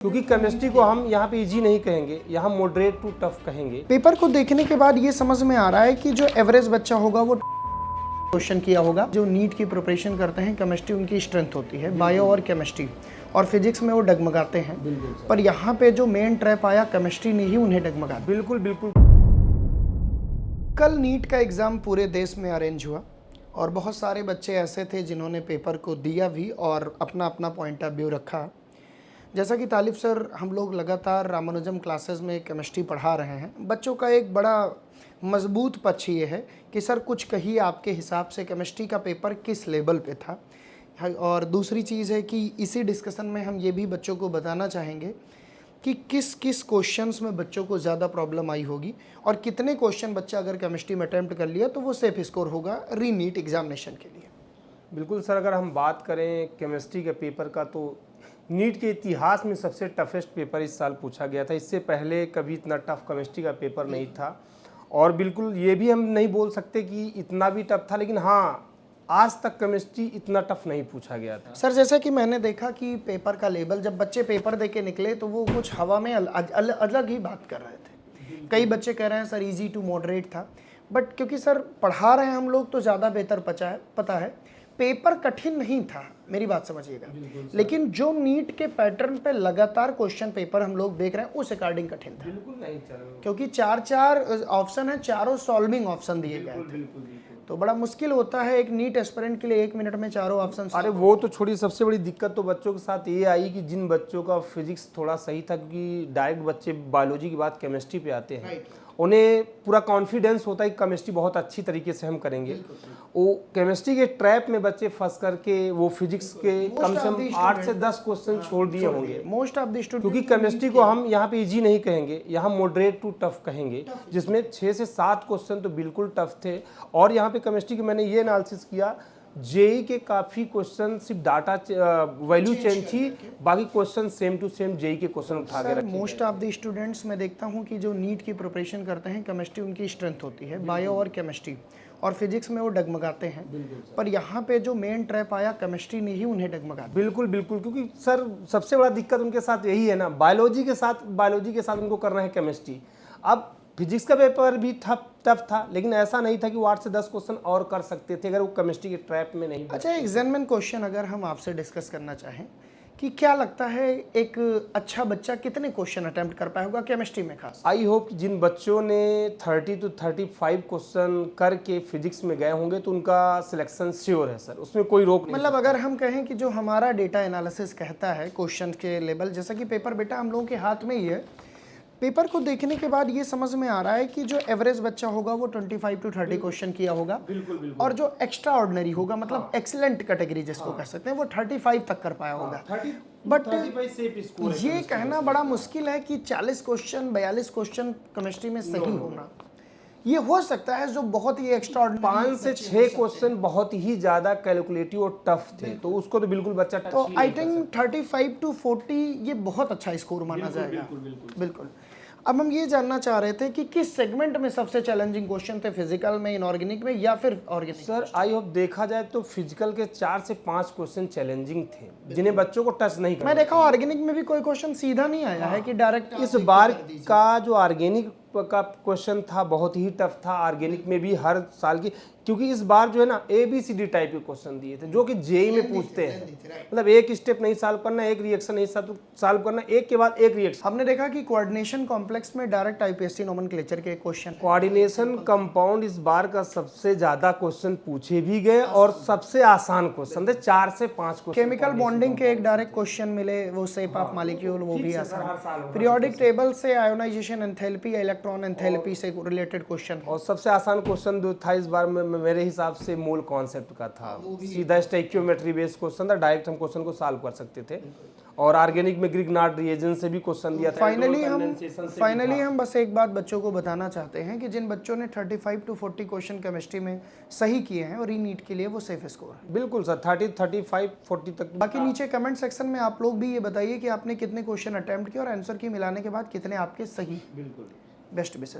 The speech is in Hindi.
क्योंकि केमिस्ट्री को हम यहाँ पे इजी नहीं कहेंगे, यहाँ मॉडरेट टू टफ कहेंगे। पेपर को देखने के बाद ये समझ में आ रहा है कि जो एवरेज बच्चा होगा वो क्वेश्चन किया होगा। जो नीट की प्रिपरेशन करते हैं केमिस्ट्री उनकी स्ट्रेंथ होती है, बायो और केमिस्ट्री, और फिजिक्स में वो डगमगाते हैं। पर यहाँ पे जो मेन ट्रैप आया केमिस्ट्री ने ही उन्हें डगमगा। बिल्कुल बिल्कुल। कल नीट का एग्ज़ाम पूरे देश में अरेंज हुआ और बहुत सारे बच्चे ऐसे थे जिन्होंने पेपर को दिया भी और अपना अपना पॉइंट ऑफ व्यू रखा। जैसा कि तालिब सर, हम लोग लगातार रामानुजम क्लासेस में केमिस्ट्री पढ़ा रहे हैं। बच्चों का एक बड़ा मजबूत पक्ष ये है कि सर कुछ कहिए आपके हिसाब से केमिस्ट्री का पेपर किस लेवल पे था। और दूसरी चीज़ है कि इसी डिस्कशन में हम ये भी बच्चों को बताना चाहेंगे कि किस किस क्वेश्चंस में बच्चों को ज़्यादा प्रॉब्लम आई होगी और कितने क्वेश्चन बच्चा अगर केमिस्ट्री में अटैम्प्ट कर लिया तो वो सेफ स्कोर होगा री नीट एग्जामिनेशन के लिए। बिल्कुल सर, अगर हम बात करें केमिस्ट्री के पेपर का तो नीट के इतिहास में सबसे टफेस्ट पेपर इस साल पूछा गया था। इससे पहले कभी इतना टफ केमिस्ट्री का पेपर नहीं था और बिल्कुल ये भी हम नहीं बोल सकते कि इतना भी टफ था, लेकिन हाँ, आज तक केमिस्ट्री इतना टफ नहीं पूछा गया था। सर जैसा कि मैंने देखा कि पेपर का लेवल, जब बच्चे पेपर दे के निकले तो वो कुछ हवा में अलग ही बात कर रहे थे। कई बच्चे कह रहे हैं सर इजी टू मॉडरेट था, बट क्योंकि सर पढ़ा रहे हैं हम लोग तो ज़्यादा बेहतर पता है पेपर कठिन नहीं था, मेरी बात समझिएगा। लेकिन जो नीट के पैटर्न पे लगातार क्वेश्चन पेपर हम लोग देख रहे हैं उस अकॉर्डिंग कठिन था। बिल्कुल नहीं चल, क्योंकि चार ऑप्शन है, चारों सॉल्विंग ऑप्शन दिए गए थे। तो बड़ा मुश्किल होता है एक नीट एस्पिरेंट के लिए 1 मिनट में चारों ऑप्शन। अरे वो तो छोड़ी, सबसे बड़ी दिक्कत तो बच्चों के साथ ये आई कि जिन बच्चों का फिजिक्स थोड़ा सही था, क्योंकि डायरेक्ट बच्चे बायोलॉजी के बाद केमिस्ट्री पे आते हैं, उन्हें पूरा कॉन्फिडेंस होता है कि केमिस्ट्री बहुत अच्छी तरीके से हम करेंगे। वो केमिस्ट्री के ट्रैप में बच्चे फंस करके वो फिजिक्स के कम से कम 8 से 10 क्वेश्चन छोड़ दिए होंगे। मोस्ट ऑफ द स्टूडेंट, क्योंकि केमिस्ट्री को हम यहाँ पे इजी नहीं कहेंगे, यहाँ मॉडरेट टू टफ कहेंगे, जिसमें 6 से 7 क्वेश्चन तो बिल्कुल टफ थे। और यहाँ पे केमिस्ट्री के मैंने ये एनालिसिस किया, जेई के काफ़ी क्वेश्चन सिर्फ डाटा वैल्यू चेंज थी, बाकी question same to same JEE के क्वेश्चन उठा के रखे। मोस्ट ऑफ द स्टूडेंट्स मैं देखता हूँ कि जो नीट की प्रिपरेशन करते हैं केमिस्ट्री उनकी स्ट्रेंथ होती है, बायो और केमिस्ट्री, और फिजिक्स में वो डगमगाते हैं। पर यहाँ पे जो मेन ट्रैप आया केमिस्ट्री ने ही उन्हें डगमगा। बिल्कुल बिल्कुल, क्योंकि सर सबसे बड़ा दिक्कत उनके साथ यही है ना, बायोलॉजी के साथ उनको करना है केमिस्ट्री। अब फिजिक्स का पेपर भी टफ था, लेकिन ऐसा नहीं था कि वो 8 से 10 क्वेश्चन और कर सकते थे अगर वो केमिस्ट्री के ट्रैप में नहीं। अच्छा, एग्जामिनेशन क्वेश्चन अगर हम आपसे डिस्कस करना चाहें कि क्या लगता है एक अच्छा बच्चा कितने क्वेश्चन अटेम्प्ट कर पाया होगा केमिस्ट्री में खास? आई होप जिन बच्चों ने 30 to 35 क्वेश्चन करके फिजिक्स में गए होंगे तो उनका सिलेक्शन श्योर है सर, उसमें कोई रोक नहीं। मतलब अगर हम कहें कि जो हमारा डेटा एनालिसिस कहता है क्वेश्चन के लेवल, जैसा कि पेपर बेटा हम लोगों के हाथ में ही है, पेपर को देखने के बाद ये समझ में आ रहा है कि जो एवरेज बच्चा होगा वो 25 to 30 क्वेश्चन किया होगा। बिल्कुल। और जो एक्स्ट्रा ऑर्डिनरी होगा, मतलब एक्सीलेंट कैटेगरी जिसको कह सकते हैं, वो 35 तक कर पाया होगा। बट ये कहना बड़ा मुश्किल है कि 40 क्वेश्चन 42 क्वेश्चन केमिस्ट्री में सही होना, ये हो सकता है जो बहुत ही एक्स्ट्रा। 5 से 6 क्वेश्चन बहुत ही ज्यादा कैलकुलेटिव और टफ थे, तो उसको तो बिल्कुल बच्चा तो आई थिंक 35 to 40 ये बहुत अच्छा स्कोर माना जाएगा। बिल्कुल। अब हम ये जानना चाह रहे थे कि किस सेगमेंट में सबसे चैलेंजिंग क्वेश्चन थे, फिजिकल में, इनऑर्गेनिक में, या फिर ऑर्गेनिक? सर आई होप देखा जाए तो फिजिकल के 4 से 5 क्वेश्चन चैलेंजिंग थे जिन्हें बच्चों को टच नहीं करना। मैं देखा ऑर्गेनिक में भी कोई क्वेश्चन सीधा नहीं आया है कि डायरेक्ट। इस बार का जो ऑर्गेनिक का क्वेश्चन था बहुत ही टफ था, ऑर्गेनिक में भी हर साल की, क्योंकि इस बार जो है ना ABCD टाइप के क्वेश्चन दिए थे जो कि जेई में पूछते हैं। मतलब एक स्टेप नहीं सॉल्व करना, एक रिएक्शन नहीं सॉल्व करना, एक के बाद एक रिएक्शन। हमने देखा कि कोऑर्डिनेशन कॉम्प्लेक्स में डायरेक्ट IPSC नोमेनक्लेचर के क्वेश्चन, कोऑर्डिनेशन कंपाउंड इस बार का सबसे ज्यादा क्वेश्चन पूछे भी गए और सबसे आसान क्वेश्चन थे, 4 से 5 क्वेश्चन। केमिकल बॉन्डिंग के एक डायरेक्ट क्वेश्चन मिले, वो शेप ऑफ मॉलिक्यूल, वो भी आसान। पीरियोडिक टेबल से आयोनाइजेशन एंथैल्पी, इलेक्ट्रॉन एंथैल्पी से रिलेटेड क्वेश्चन। और सबसे आसान क्वेश्चन जो था इस बार में मेरे हिसाब से मोल कॉन्सेप्ट का था, सीधा स्टोइकियोमेट्री बेस्ड क्वेश्चन था, डायरेक्ट हम क्वेश्चन को सॉल्व कर सकते थे। और ऑर्गेनिक में ग्रिग्नार्ड रिएजेंट से भी क्वेश्चन दिया था। फाइनली हम बस एक बात बच्चों को बताना चाहते हैं कि जिन बच्चों ने 35 to 40 क्वेश्चन केमिस्ट्री में सही किए हैं और री नीट के लिए वो सेफ स्कोर है। बिल्कुल सर, 30, 35, 40 तक। बाकी नीचे कमेंट सेक्शन में आप लोग भी ये बताइए कि आपने कितने क्वेश्चन अटेम्प्ट किए और आंसर की मिलाने के बाद कितने आपके सही। बिल्कुल। बेस्ट विशेष।